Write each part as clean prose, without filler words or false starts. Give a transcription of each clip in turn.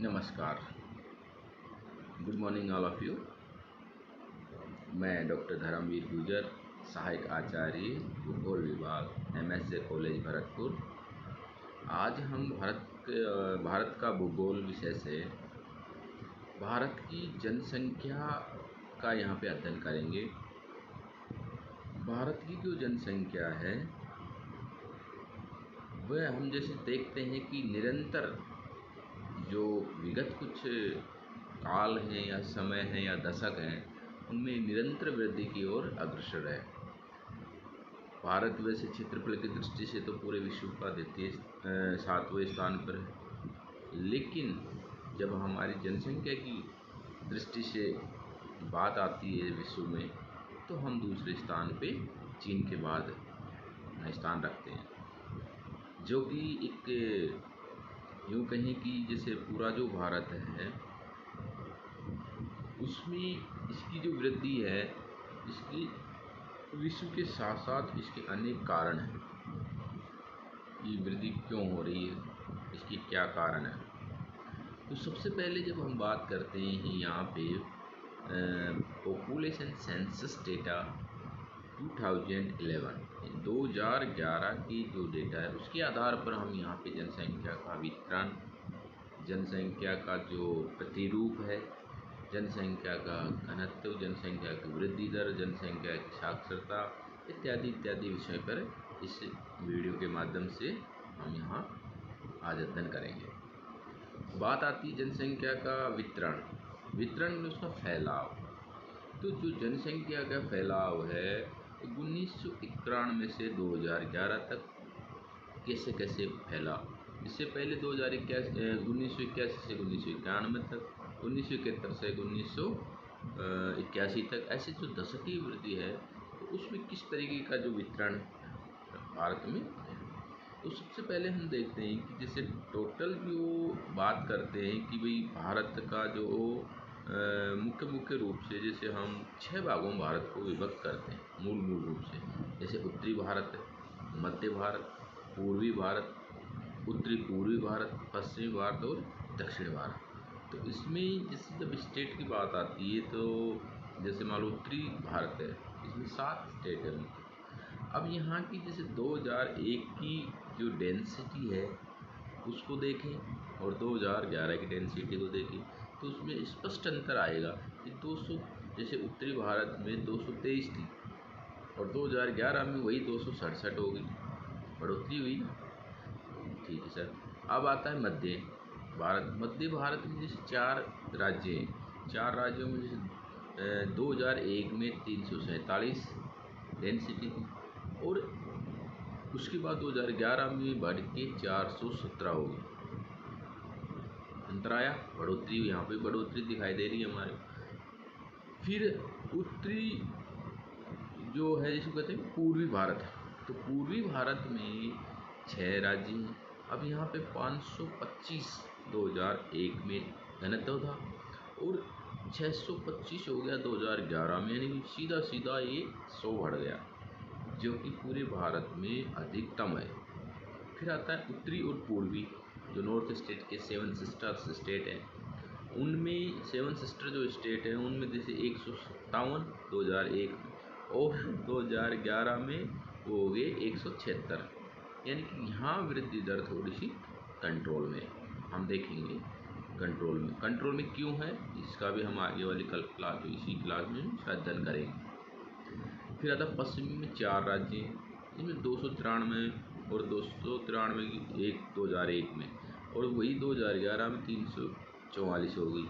नमस्कार। Good morning all of you. मैं doctor Dharmveer Gurjar, सहायक आचार्य भूगोल विभाग, एमएसए कॉलेज भरतपुर। आज हम भारत का भूगोल विषय से भारत की जनसंख्या का यहाँ पे अध्ययन करेंगे। भारत की जो जनसंख्या है वह हम जैसे देखते हैं कि निरंतर जो विगत कुछ काल हैं या समय हैं या दशक हैं, उनमें निरंतर वृद्धि की ओर अग्रसर है। भारत वैसे क्षेत्रफल की दृष्टि से तो पूरे विश्व का द्वितीय 7वें स्थान पर है, लेकिन जब हमारी जनसंख्या की दृष्टि से बात आती है विश्व में, तो हम दूसरे स्थान पे चीन के बाद स्थान रखते हैं, जो कि एक यूँ कहें कि जैसे पूरा जो भारत है उसमें इसकी जो वृद्धि है, इसकी विश्व के साथ साथ इसके अनेक कारण हैं। ये वृद्धि क्यों हो रही है, इसकी क्या कारण है। तो सबसे पहले जब हम बात करते हैं यहाँ पे पॉपुलेशन सेंसस डेटा 2011 की जो डेटा है उसके आधार पर हम यहाँ पे जनसंख्या का वितरण, जनसंख्या का जो प्रतिरूप है, जनसंख्या का घनत्व, जनसंख्या की वृद्धि दर, जनसंख्या की साक्षरता इत्यादि इत्यादि विषय पर इस वीडियो के माध्यम से हम यहाँ आज अध्ययन करेंगे। बात आती है जनसंख्या का वितरण में उसका फैलाव। तो जो जनसंख्या का फैलाव है 1991 से 2011 तक कैसे कैसे फैला। इससे पहले 1981 से 1991 तक, 1971 से 1981 तक, ऐसे जो दशकीय वृद्धि है तो उसमें किस तरीके का जो वितरण भारत में है। तो सबसे पहले हम देखते हैं कि जैसे टोटल जो बात करते हैं कि भाई भारत का जो मुख्य रूप से जैसे हम 6 भागों में भारत को विभक्त करते हैं मूल रूप से। जैसे उत्तरी भारत है, मध्य भारत, पूर्वी भारत, उत्तरी पूर्वी भारत, पश्चिमी भारत और दक्षिण भारत। तो इसमें जैसे जब स्टेट की बात आती है तो जैसे मान लो उत्तरी भारत है, इसमें 7 स्टेट है। अब यहाँ की जैसे 2001 की जो डेंसिटी है उसको देखें और 2011 की डेंसिटी को देखें, तो उसमें स्पष्ट अंतर आएगा कि 200 जैसे उत्तरी भारत में 223 थी और 2011 में वही 267 हो गई, बढ़ोतरी हुई ना। ठीक है सर। अब आता है मध्य भारत में जैसे 4 राज्य हैं। 4 राज्यों में जैसे 2001 में 347 डेंसिटी थी और उसके बाद 2011 में बढ़ के 417 हो गई। अंतर आया, बढ़ोतरी, यहाँ पे बढ़ोतरी दिखाई दे रही है हमारे। फिर उत्तरी जो है जिसको कहते हैं पूर्वी भारत, तो पूर्वी भारत में 6 राज्य हैं। अब यहाँ पे 525 2001 में घनत्व था और 625 हो गया 2011 में, यानी कि सीधा सीधा ये 100 बढ़ गया, जो कि पूरे भारत में अधिकतम है। फिर आता है उत्तरी और पूर्वी, जो नॉर्थ स्टेट के 7 सिस्टर्स स्टेट हैं, उनमें 7 सिस्टर जो स्टेट हैं उनमें जैसे 157 2001 में और 2011 में वो हो गए 176, यानी कि यहाँ वृद्धि दर थोड़ी सी कंट्रोल में है। हम देखेंगे कंट्रोल में क्यों है, इसका भी हम आगे वाली इसी क्लास में अध्ययन करेंगे। फिर आता पश्चिमी में 4 राज्य हैं, इनमें 293 और 293 की एक 2001 में और वही 2011 में 344 हो गई।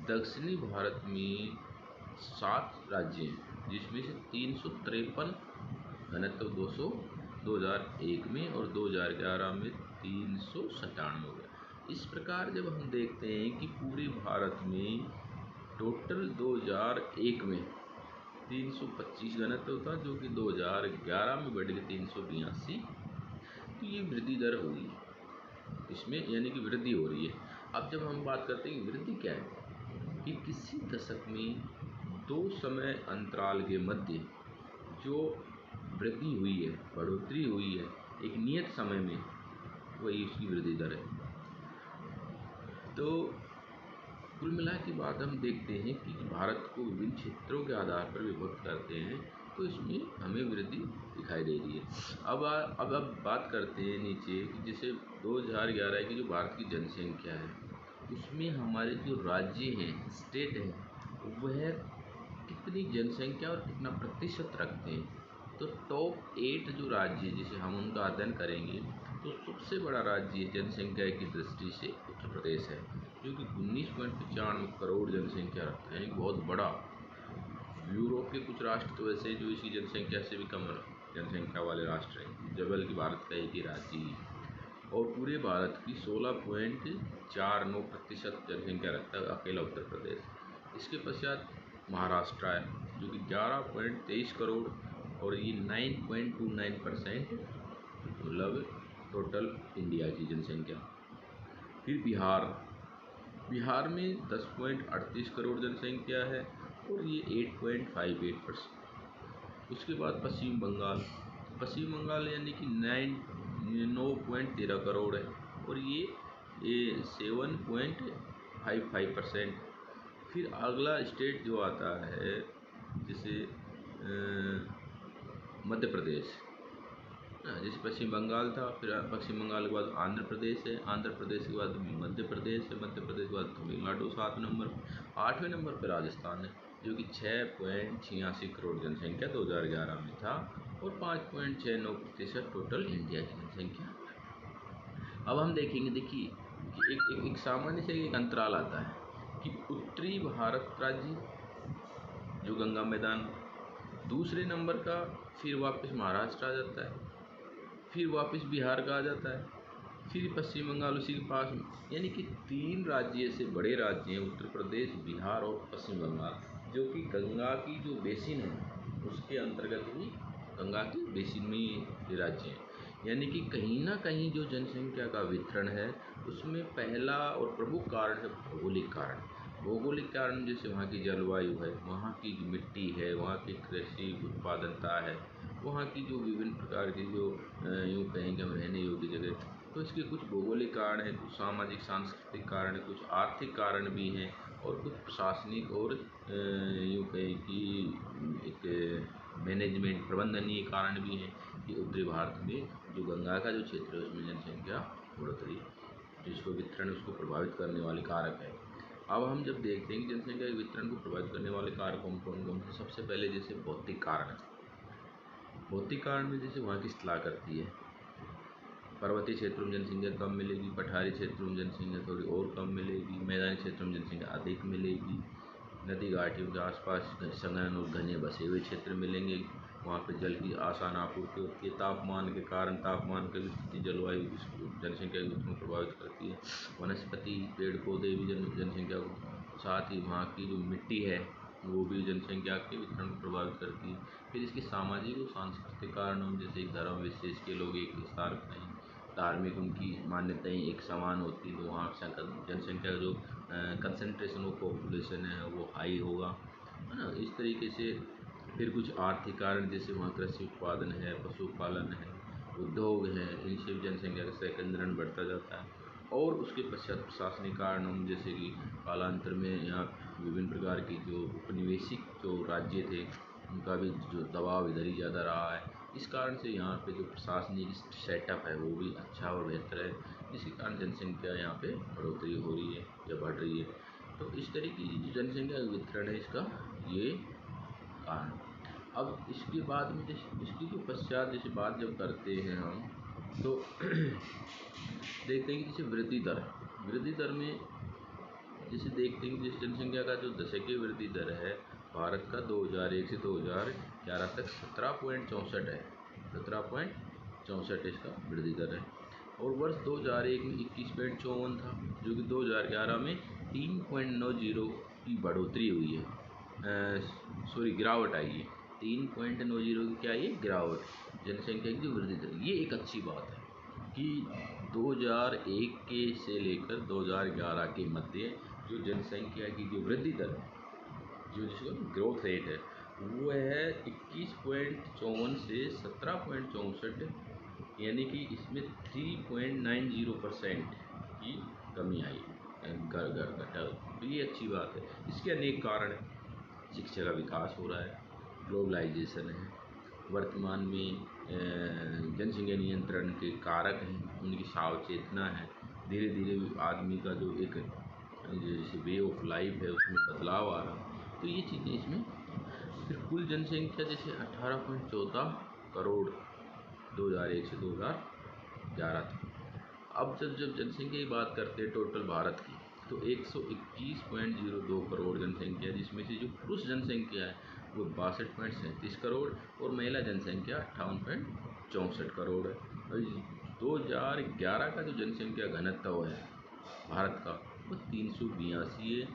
दक्षिणी भारत में 7 राज्य हैं, जिसमें से 353 घनत्व 200 2001 में और 2011 में 397 हो गया। इस प्रकार जब हम देखते हैं कि पूरे भारत में टोटल 2001 में 325 घनत्व था, जो कि 2011 में बढ़ के 382, तो ये वृद्धि दर हुई इसमें, यानी कि वृद्धि हो रही है। अब जब हम बात करते हैं कि वृद्धि क्या है, कि किसी दशक में 2 समय अंतराल के मध्य जो वृद्धि हुई है, बढ़ोतरी हुई है एक नियत समय में, वही उसकी वृद्धि दर है। तो कुल मिला के बात हम देखते हैं कि भारत को विभिन्न क्षेत्रों के आधार पर विभक्त करते हैं, तो इसमें हमें वृद्धि दिखाई दे रही है। अब बात करते हैं नीचे कि जैसे 2011 की जो भारत की जनसंख्या है, उसमें हमारे जो राज्य हैं, स्टेट हैं, वह कितनी जनसंख्या और कितना प्रतिशत रखते हैं। तो टॉप 8 जो राज्य है जिसे हम उनका अध्ययन करेंगे, तो सबसे बड़ा राज्य जनसंख्या की दृष्टि से उत्तर प्रदेश है, जो कि 19.95 करोड़ जनसंख्या रखता है। बहुत बड़ा, यूरोप के कुछ राष्ट्र तो वैसे जो इसकी जनसंख्या से भी कम जनसंख्या वाले राष्ट्र हैं, जबकि भारत का एक ही राज्य ही, और पूरे भारत की 16.49% जनसंख्या रखता है अकेला उत्तर प्रदेश। इसके पश्चात महाराष्ट्र है, जो कि 11.23 करोड़, और ये 9.29% मतलब टोटल इंडिया की जनसंख्या। फिर बिहार में 10.38 करोड़ जनसंख्या है, और ये 8.58%। उसके बाद पश्चिम बंगाल यानी कि 9.13 करोड़ है, और ये 7.55%। फिर अगला स्टेट जो आता है जैसे मध्य प्रदेश, जैसे पश्चिम बंगाल था, फिर पश्चिम बंगाल के बाद आंध्र प्रदेश है, आंध्र प्रदेश के बाद मध्य प्रदेश है, मध्य प्रदेश के बाद तमिलनाडु 7 नंबर, 8वें नंबर पर राजस्थान है, जो कि 6.86 करोड़ जनसंख्या 2011 में था, और 5.69% टोटल इंडिया की जनसंख्या। अब हम देखेंगे, देखिए कि एक सामान्य से एक अंतराल आता है कि उत्तरी भारत राज्य जो गंगा मैदान, दूसरे नंबर का फिर वापस महाराष्ट्र आ जाता है, फिर वापस बिहार का आ जाता है, फिर पश्चिम बंगाल उसी के पास में। यानी कि 3 राज्य ऐसे बड़े राज्य हैं, उत्तर प्रदेश, बिहार और पश्चिम बंगाल, जो कि गंगा की जो बेसिन है उसके अंतर्गत ही, गंगा के बेसिन में ये राज्य हैं। यानी कि कहीं ना कहीं जो जनसंख्या का वितरण है उसमें पहला और प्रमुख कारण है भौगोलिक कारण। जैसे वहाँ की जलवायु है, वहाँ की मिट्टी है, वहाँ की कृषि उत्पादनता है, वहाँ की जो विभिन्न प्रकार की जो यूँ कहें कि हम रहने योग्य जगह, तो इसके कुछ भौगोलिक कारण हैं, कुछ सामाजिक सांस्कृतिक कारण हैं, कुछ आर्थिक कारण भी हैं, और कुछ प्रशासनिक और यूँ कहें कि एक मैनेजमेंट प्रबंधनीय कारण भी हैं कि उत्तरी भारत में जो गंगा का जो क्षेत्र है उसमें जनसंख्या बढ़ोतरी जिसको वितरण उसको प्रभावित करने वाले कारक है। अब हम जब देखते हैं कि जनसंख्या के वितरण को प्रभावित करने वाले कारक कौन कौन से, सबसे पहले जैसे भौतिक कारण में जैसे वहाँ की स्थलाकृति है, पर्वतीय क्षेत्रों में जनसंख्या कम मिलेगी, पठारी क्षेत्रों में जनसंख्या थोड़ी और कम मिलेगी, मैदानी क्षेत्रों में जनसंख्या अधिक मिलेगी, नदी घाटियों के आसपास सघन और घने बसे हुए क्षेत्र मिलेंगे, वहाँ पर जल की आसान आपूर्ति होती है। तापमान के कारण, तापमान की स्थिति, जलवायु जनसंख्या के वितरण को प्रभावित करती है। वनस्पति, पेड़ पौधे भी जनसंख्या को, साथ ही वहाँ की जो मिट्टी है वो भी जनसंख्या के वितरण को प्रभावित करती है। फिर इसके सामाजिक और सांस्कृतिक कारण, जैसे धर्म विशेष के लोग एक स्थान पर, धार्मिक उनकी मान्यताएं एक समान होती, तो वहाँ जनसंख्या का जो कंसंट्रेशन ऑफ पॉपुलेशन है वो हाई होगा, है ना। इस तरीके से फिर कुछ आर्थिक कारण, जैसे वहाँ कृषि उत्पादन है, पशुपालन है, उद्योग हैं, इनसे भी जनसंख्या का संकेंद्रण बढ़ता जाता है। और उसके पश्चात प्रशासनिक कारण, जैसे कि कालांतर में यहाँ विभिन्न प्रकार की जो उपनिवेशिक जो राज्य थे उनका भी जो दबाव इधर ही ज़्यादा रहा है, इस कारण से यहाँ पे जो प्रशासनिक सेटअप है वो भी अच्छा और बेहतर है, जिसके कारण जनसंख्या यहाँ पे बढ़ोतरी हो रही है या बढ़ रही है। तो इस तरीके की जो जनसंख्या का वितरण है इसका ये कारण। अब इसके बाद में इसकी जो पश्चात जैसे बात जब करते हैं हम, तो देखते हैं कि जैसे वृद्धि दर में जैसे देखते हैं कि जिस जनसंख्या का जो दशकीय वृद्धि दर है भारत का 2001 से 2011 तक 17.64 है, 17.64 इसका वृद्धि दर है। और वर्ष 2001 में 21.54 था, जो कि 2011 में 3.90 की बढ़ोतरी हुई है, गिरावट आई है। 3.90 की क्या, ये गिरावट जनसंख्या की जो वृद्धि दर, ये एक अच्छी बात है कि 2001 के से लेकर 2011 के मध्य जो जनसंख्या की जो वृद्धि दर है, जो जिसको ग्रोथ रेट है, वो है 21.54 से 17.64, यानी कि इसमें 3.90% की कमी आई। घर घर घटा, तो ये अच्छी बात है। इसके अनेक कारण हैं। शिक्षा का विकास हो रहा है, ग्लोबलाइजेशन है, वर्तमान में जनसंख्या नियंत्रण के कारक हैं, उनकी सावचेतना है, धीरे धीरे आदमी का जो एक जैसे वे ऑफ लाइफ है उसमें बदलाव आ रहा, तो ये चीज़ें इसमें। फिर कुल जनसंख्या जैसे 18.14 करोड़ 2001 से 2011 तक। अब जब जब जनसंख्या की बात करते हैं टोटल भारत की, तो 121.02 करोड़ जनसंख्या, जिसमें से जो पुरुष जनसंख्या है वो 62.37 करोड़ और महिला जनसंख्या 58.64 करोड़ है। और 2011 का जो जनसंख्या घनत्व है भारत का वो 382 है,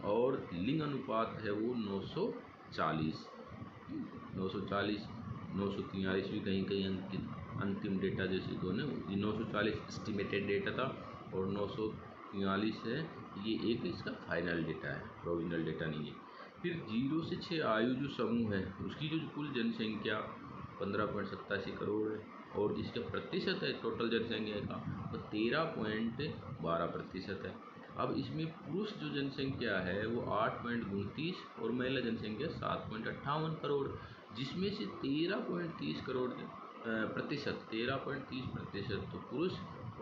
और लिंग अनुपात है वो 940, 940, 943 भी कहीं कहीं अंकित, अंतिम डेटा जैसे दोनों 940 एस्टिमेटेड डेटा था और 943 है, ये एक इसका फाइनल डेटा है, प्रोविजनल डेटा नहीं है। फिर 0 से 6 आयु जो समूह है उसकी जो कुल जनसंख्या 15.87 करोड़ है, और इसका प्रतिशत है टोटल जनसंख्या का वो 13.12% है। अब इसमें पुरुष जो जनसंख्या है वो 8.29 और महिला जनसंख्या 7.58 करोड़, जिसमें से 13.30 करोड़ प्रतिशत, 13.30% तो पुरुष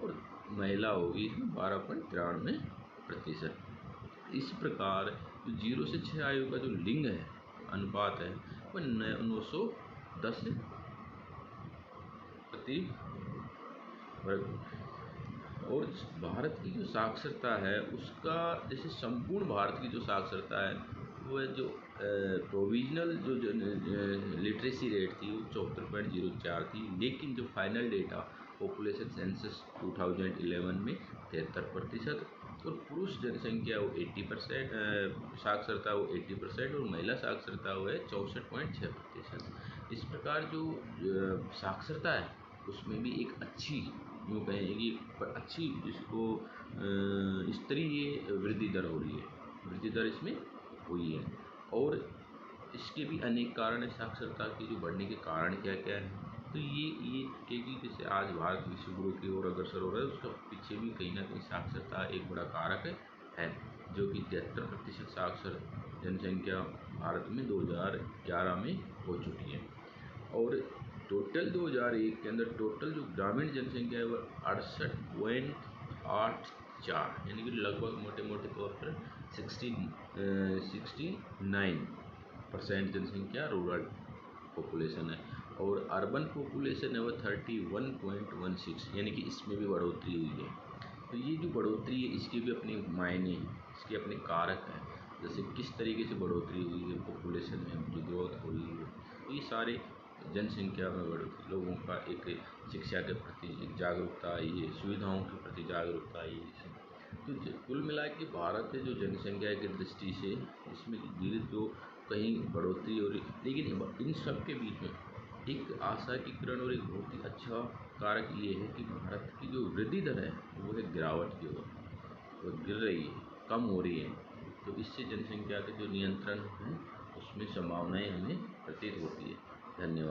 और महिला होगी इसमें 12.93%। इस प्रकार जो 0 से 6 आयु का जो लिंग है अनुपात है वह 910 प्रति वर्ग। और भारत की जो साक्षरता है उसका, जैसे संपूर्ण भारत की जो साक्षरता है वो जो प्रोविजनल जो लिटरेसी रेट थी वो 74.04 थी, लेकिन जो फाइनल डेटा पॉपुलेशन सेंसस 2011 में 73%, और पुरुष जनसंख्या वो 80%, साक्षरता वो 80% और महिला साक्षरता वो है 64.6%। इस प्रकार जो साक्षरता है उसमें भी एक अच्छी, यूँ कहें कि अच्छी जिसको स्तरीय वृद्धि दर हो रही है, वृद्धि दर इसमें हुई है। और इसके भी अनेक कारण है, साक्षरता की जो बढ़ने के कारण क्या क्या है, तो ये क्योंकि जैसे आज भारत विश्व गुरु की ओर अग्रसर हो रहा है, उसका पीछे भी कहीं ना कहीं साक्षरता एक बड़ा कारक है, जो कि 73% साक्षर जनसंख्या भारत में 2011 में हो चुकी है। और टोटल 2001 के अंदर टोटल जो ग्रामीण जनसंख्या है वह 68.84, यानी कि लगभग मोटे मोटे तौर पर 69% जनसंख्या रूरल पॉपुलेशन है, और अर्बन पॉपुलेशन है वह 31.16, यानी कि इसमें भी बढ़ोतरी हुई है। तो ये जो बढ़ोतरी है इसके भी अपने मायने हैं, इसके अपने कारक हैं, जैसे किस तरीके से बढ़ोतरी हुई है, पॉपुलेशन में जो ग्रोथ हुई है, तो ये सारे जनसंख्या में बढ़ोतरी, लोगों का एक शिक्षा के प्रति जागरूकता आई है, सुविधाओं के प्रति जागरूकता आई है। तो कुल मिला के भारत है जो जनसंख्या की दृष्टि से इसमें धीरे जो कहीं बढ़ोतरी हो रही, लेकिन इन सब के बीच में एक आशा की किरण और एक बहुत ही अच्छा कारक ये है कि भारत की जो वृद्धि दर है वो है गिरावट की ओर, वो गिर रही है, कम हो रही है। तो इससे जनसंख्या के जो नियंत्रण है उसमें संभावनाएं हमें प्रतीत होती है। धन्यवाद।